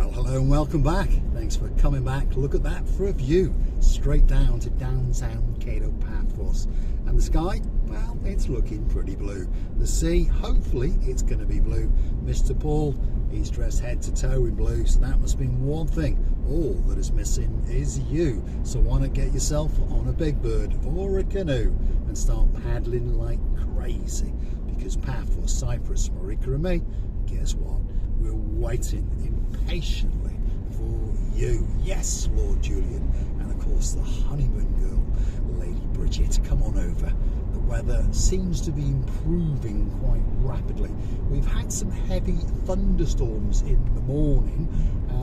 Well, hello and welcome back. Thanks for coming back. Look at that for a view straight down to downtown Cape Paphos. And the sky, well, it's looking pretty blue. The sea, hopefully it's going to be blue. Mr. Paul, he's dressed head to toe in blue, so that must mean one thing. All that is missing is you. So why not get yourself on a big bird or a canoe and start paddling like crazy? Because Paphos Cyprus, Marika and me, guess what? We're waiting impatiently for you. Yes, Lord Julian, and of course the honeymoon girl, Lady Bridget. Come on over. The weather seems to be improving quite rapidly. We've had some heavy thunderstorms in the morning,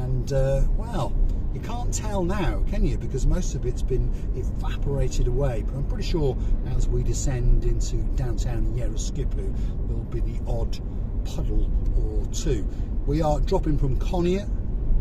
and well, you can't tell now, can you? Because most of it's been evaporated away. But I'm pretty sure as we descend into downtown Yeroskipou, there'll be the odd puddle or two. We are dropping from Konya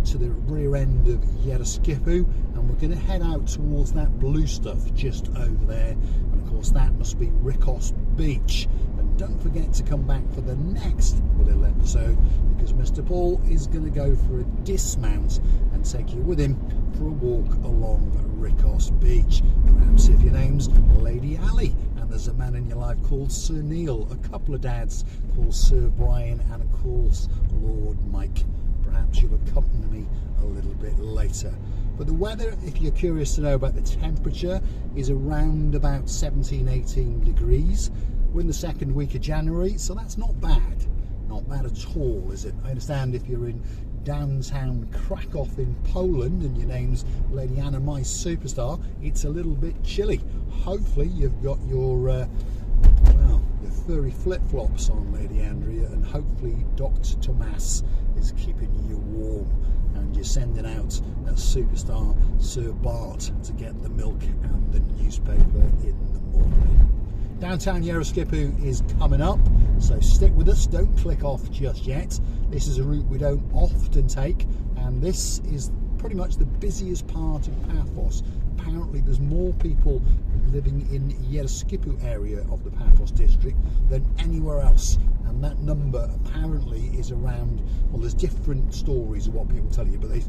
to the rear end of Yeroskipou, and we're going to head out towards that blue stuff just over there, and of course that must be Rikkos Beach. And don't forget to come back for the next little episode, because Mr. Paul is going to go for a dismount and take you with him for a walk along Rikkos Beach. Perhaps if your name's Lady Ali and there's a man in your life called Sir Neil, a couple of dads called Sir Brian, and of course Lord Mike. Perhaps you'll accompany me a little bit later. But the weather, if you're curious to know about the temperature, is around about 17-18 degrees. We're in the second week of January, so that's not bad. Not bad at all, is it? I understand if you're in downtown Krakow in Poland and your name's Lady Anna, my superstar, it's a little bit chilly. Hopefully you've got your well, your furry flip-flops on, Lady Andrea, and hopefully Dr. Tomas is keeping you warm, and you're sending out that superstar Sir Bart to get the milk and the newspaper in the morning. Downtown Yeroskipou is coming up, so stick with us, don't click off just yet. This is a route we don't often take, and this is pretty much the busiest part of Paphos. Apparently there's more people living in Yeroskipou area of the Paphos district than anywhere else, and that number apparently is around, well, there's different stories of what people tell you, but they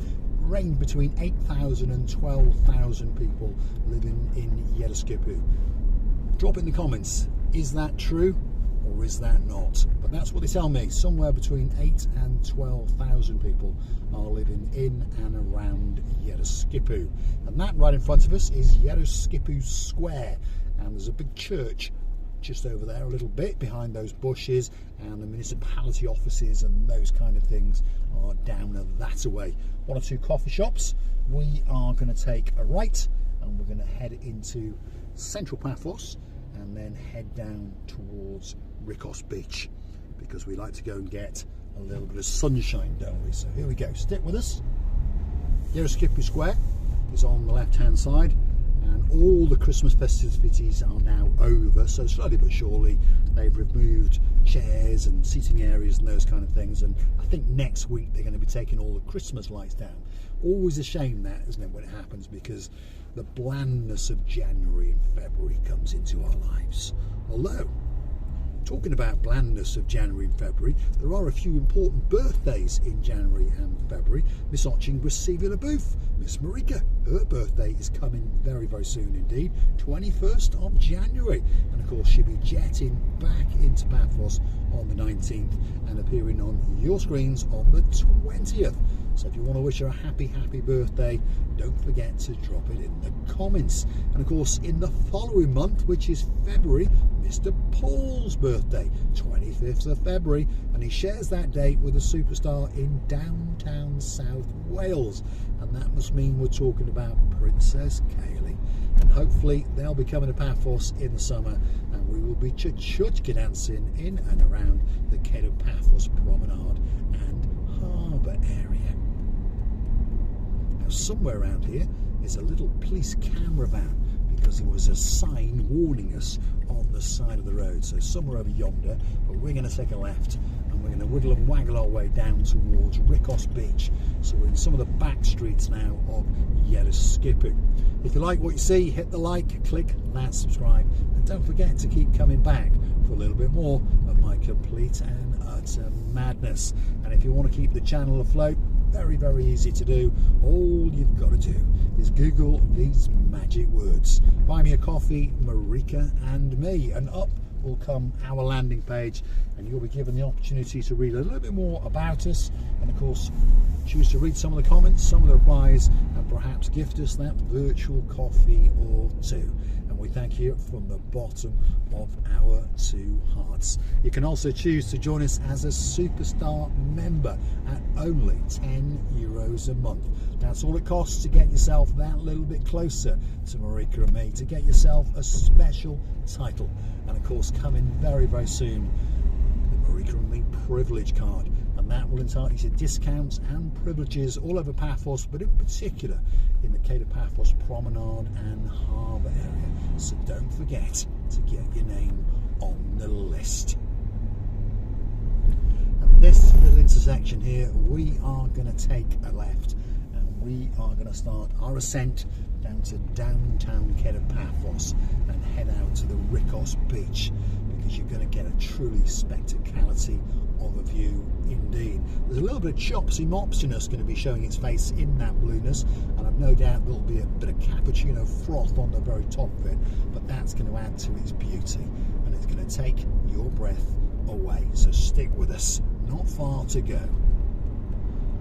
range between 8,000 and 12,000 people living in Yeroskipou. Drop in the comments, is that true or is that not? But that's what they tell me, somewhere between 8 and 12,000 people are living in and around Yeroskipou. And that right in front of us is Yeroskipou Square, and there's a big church just over there a little bit behind those bushes, and the municipality offices and those kind of things are down that away. One or two coffee shops. We are going to take a right and we're going to head into central Paphos and then head down towards Rikkos Beach, because we like to go and get a little bit of sunshine, don't we? So here we go, stick with us. Yeroskipou Square is on the left hand side, and all the Christmas festivities are now over, so slowly but surely they've removed chairs and seating areas and those kind of things, and I think next week they're going to be taking all the Christmas lights down. Always a shame that, isn't it, when it happens, because the blandness of January and February comes into our lives. Although, talking about blandness of January and February, there are a few important birthdays in January and February. Miss Oching receiving a booth. Miss Marika, her birthday is coming very, very soon indeed, 21st of January. And of course she'll be jetting back into Paphos on the 19th and appearing on your screens on the 20th. So if you want to wish her a happy, happy birthday, don't forget to drop it in the comments. And of course, in the following month, which is February, Mr. Paul's birthday, 25th of February, and he shares that date with a superstar in downtown South Wales. And that must mean we're talking about Princess Kaylee. And hopefully they'll be coming to Paphos in the summer, and we will be chuchka dancing in and around the Cape Paphos promenade and harbour area. Now somewhere around here is a little police camera van, because there was a sign warning us on the side of the road. So somewhere over yonder, but we're going to take a left and we're going to wiggle and waggle our way down towards Rikkos Beach. So we're in some of the back streets now of Yeroskipou. If you like what you see, hit the like, click that subscribe, and don't forget to keep coming back for a little bit more of my complete and utter madness. And if you want to keep the channel afloat, very, very easy to do. All you've got to do is Google these magic words: buy me a coffee, Marika and me, and up will come our landing page, and you'll be given the opportunity to read a little bit more about us, and of course choose to read some of the comments, some of the replies, and perhaps gift us that virtual coffee or two. And we thank you from the bottom of our two hearts. You can also choose to join us as a superstar member at only €10 a month. That's all it costs to get yourself that little bit closer to Marika and me, to get yourself a special title, and of course coming very, very soon, the Marika and me privilege card, and that will entitle you to discounts and privileges all over Paphos, but in particular in the Cape of Paphos Promenade and Harbour area. So don't forget to get your name on the list. At this little intersection here, we are going to take a left, and we are going to start our ascent down to downtown Cape of Paphos and head out to the Rikkos Beach, because you're going to get a truly spectacality of a view indeed. There's a little bit of chopsy mopsiness going to be showing its face in that blueness, and I've no doubt there'll be a bit of cappuccino froth on the very top of it, but that's going to add to its beauty, and it's going to take your breath away. So stick with us, not far to go.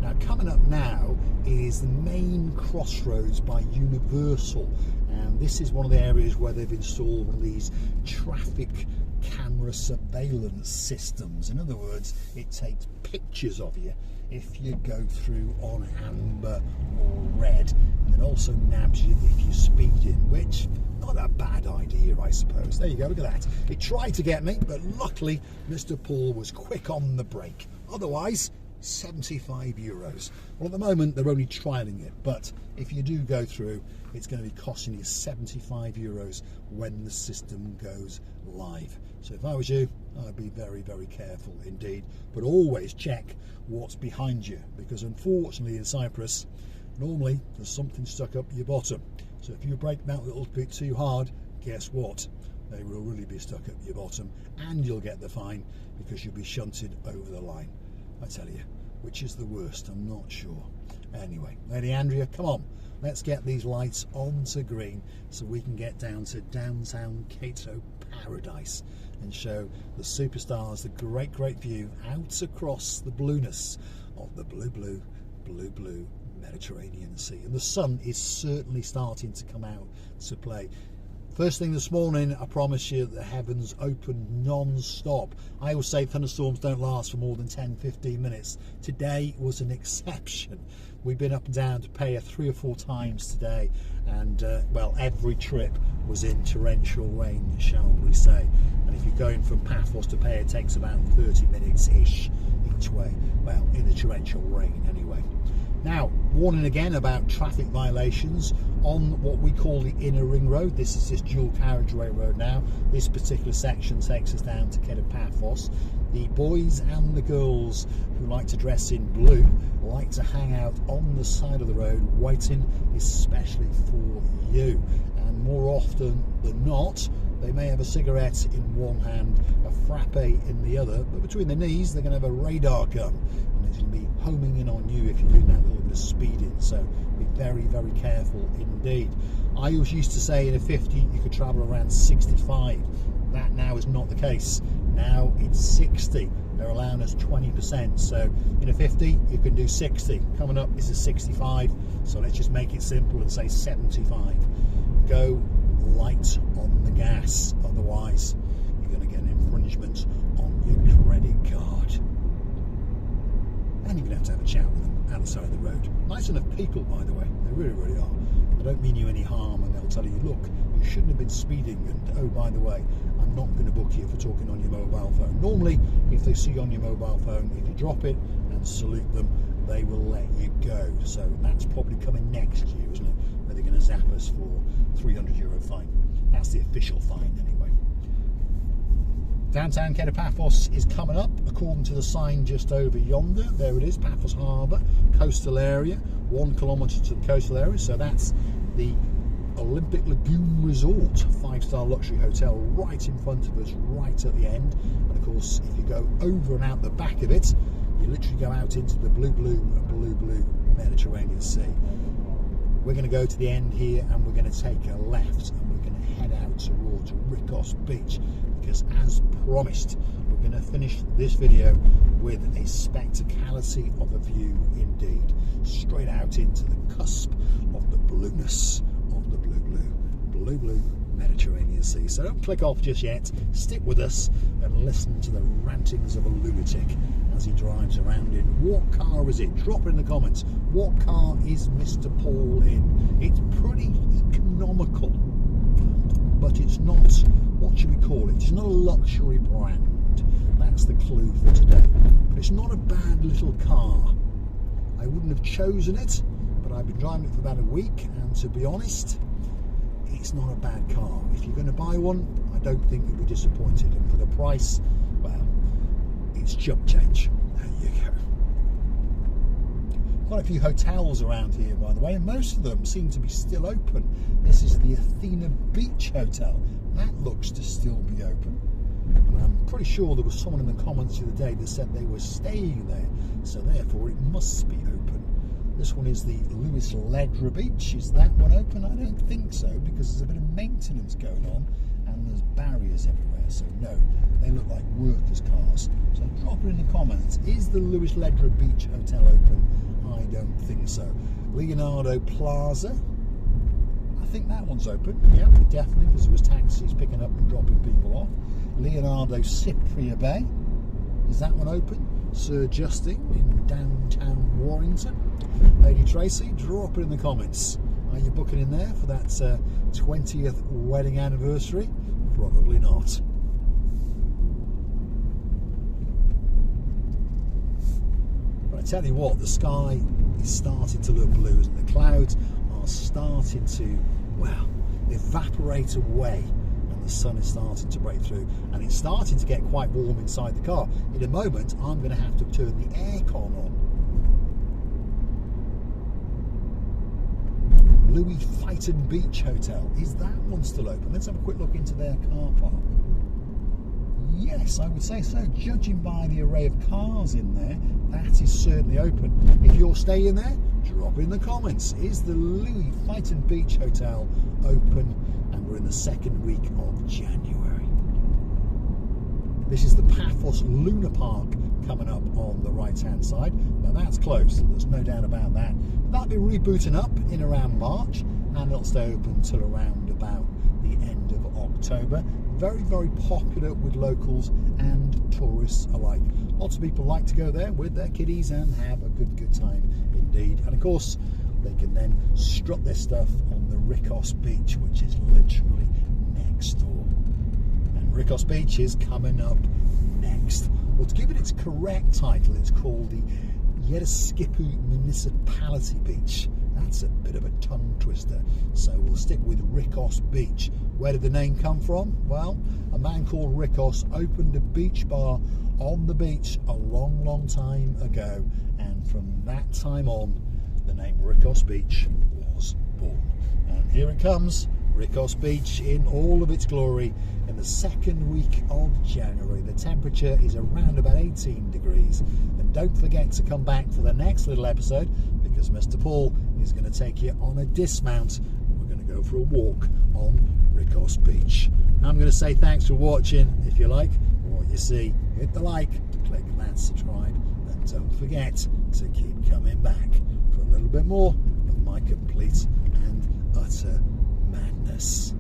Now, coming up now is the main crossroads by Universal, and this is one of the areas where they've installed one of these traffic camera surveillance systems. In other words, it takes pictures of you if you go through on amber or red, and then also nabs you if you're speeding, which not a bad idea, I suppose. There you go, look at that. It tried to get me, but luckily Mr. Paul was quick on the brake. Otherwise, €75. Well, at the moment they're only trialling it, but if you do go through, it's going to be costing you €75 when the system goes live. So if I was you, I'd be very, very careful indeed, but always check what's behind you, because unfortunately in Cyprus normally there's something stuck up your bottom. So if you brake that little bit too hard, guess what? They will really be stuck up your bottom, and you'll get the fine because you'll be shunted over the line. I tell you, which is the worst, I'm not sure. Anyway, Lady Andrea, come on, let's get these lights onto green so we can get down to downtown Cato Paradise and show the superstars the great, great view out across the blueness of the blue, blue, blue, blue Mediterranean Sea. And the sun is certainly starting to come out to play. First thing this morning, I promise you, the heavens open non-stop. I always say thunderstorms don't last for more than 10-15 minutes. Today was an exception. We've been up and down to Paya 3 or 4 times today, and well, every trip was in torrential rain, shall we say. And if you're going from Paphos to Paya, it takes about 30 minutes-ish each way. Well, in the torrential rain anyway. Now, warning again about traffic violations on what we call the inner ring road. This is this dual carriageway road now. This particular section takes us down to Cape of Paphos. The boys and the girls who like to dress in blue like to hang out on the side of the road, waiting especially for you. And more often than not, they may have a cigarette in one hand, a frappe in the other, but between the knees they're going to have a radar gun, and it's going to be homing in on you if you're doing that little bit of speeding. So be very, very careful indeed. I always used to say in a 50 you could travel around 65. That now is not the case. Now it's 60. They're allowing us 20%. So in a 50 you can do 60. Coming up is a 65. So let's just make it simple and say 75. Go light on the gas, otherwise you're going to get an infringement on your credit card, and you're going to have a chat with them outside the road. Nice enough people, by the way, they really, really are. They don't mean you any harm, and they'll tell you, look, you shouldn't have been speeding, and oh, by the way, I'm not going to book you for talking on your mobile phone. Normally, if they see you on your mobile phone, if you drop it and salute them, they will let you go. So that's probably coming next year, isn't it? Where they're going to zap us for €300 fine. That's the official fine anyway. Downtown Cape of Paphos is coming up according to the sign just over yonder. There it is, Paphos Harbour, coastal area, 1 kilometre to the coastal area. So that's the Olympic Lagoon Resort, 5-star luxury hotel right in front of us, right at the end. And of course, if you go over and out the back of it, You literally go out into the blue Mediterranean Sea. We're going to go to the end here and we're going to take a left and we're going to head out towards Rikkos Beach, because as promised, we're going to finish this video with a spectacality of a view indeed, straight out into the cusp of the blueness of the blue Mediterranean Sea. So don't click off just yet, stick with us and listen to the rantings of a lunatic as he drives around in. What car is it? Drop it in the comments. What car is Mr. Paul in? It's pretty economical, but it's not, what should we call it? It's not a luxury brand. That's the clue for today. But it's not a bad little car. I wouldn't have chosen it, but I've been driving it for about a week, and to be honest, it's not a bad car. If you're going to buy one, I don't think you'll be disappointed. And for the price, well, it's chump change. There you go. Quite a few hotels around here, by the way, and most of them seem to be still open. This is the Athena Beach Hotel. That looks to still be open. And I'm pretty sure there was someone in the comments the other day that said they were staying there, so therefore it must be open. This one is the Yeroskipou Beach. Is that one open? I don't think so, because there's a bit of maintenance going on and there's barriers everywhere. So no, they look like workers' cars. So drop it in the comments. Is the Yeroskipou Beach Hotel open? I don't think so. Leonardo Plaza. I think that one's open. Yeah, definitely, because there was taxis picking up and dropping people off. Leonardo Cyprus Bay. Is that one open? Sir Justin in downtown Warrington. Lady Tracy, drop it in the comments. Are you booking in there for that 20th wedding anniversary? Probably not. But I tell you what, the sky is starting to look blue, and the clouds are starting to, well, evaporate away. The sun is starting to break through, and it's starting to get quite warm inside the car. In a moment, I'm going to have to turn the aircon on. Louis Vuitton Beach Hotel. Is that one still open? Let's have a quick look into their car park. Yes, I would say so. Judging by the array of cars in there, that is certainly open. If you're staying there, drop it in the comments. Is the Louis Vuitton Beach Hotel open? And we're in the second week of January. This is the Paphos Luna Park coming up on the right hand side. Now that's closed, there's no doubt about that. That'll be rebooting up in around March, and it'll stay open till around about the end of October. Very, very popular with locals and tourists alike. Lots of people like to go there with their kiddies and have a good time indeed. And of course, they can then strut their stuff on the Rikkos Beach, which is literally next door. And Rikkos Beach is coming up next. Well, to give it its correct title, it's called the Yeroskipou Municipality Beach. That's a bit of a tongue twister, so we'll stick with Rikkos Beach. Where did the name come from? Well, a man called Rikkos opened a beach bar on the beach a long time ago, and from that time on, the name Rikkos Beach was born. And here it comes, Rikkos Beach in all of its glory in the second week of January. The temperature is around about 18 degrees. And don't forget to come back for the next little episode, because Mr. Paul is going to take you on a dismount. We're going to go for a walk on Rikkos Beach. I'm going to say thanks for watching. If you like what you see, hit the like, click that subscribe, and don't forget to keep coming back for a little bit more of my complete and utter madness.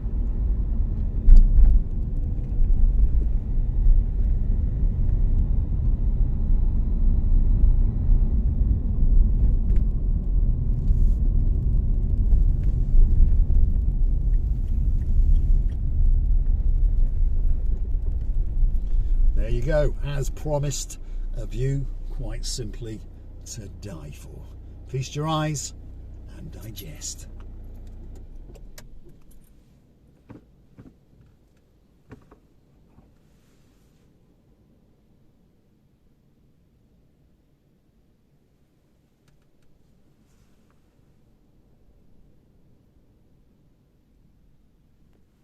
There you go, as promised, a view quite simply to die for. Feast your eyes and digest.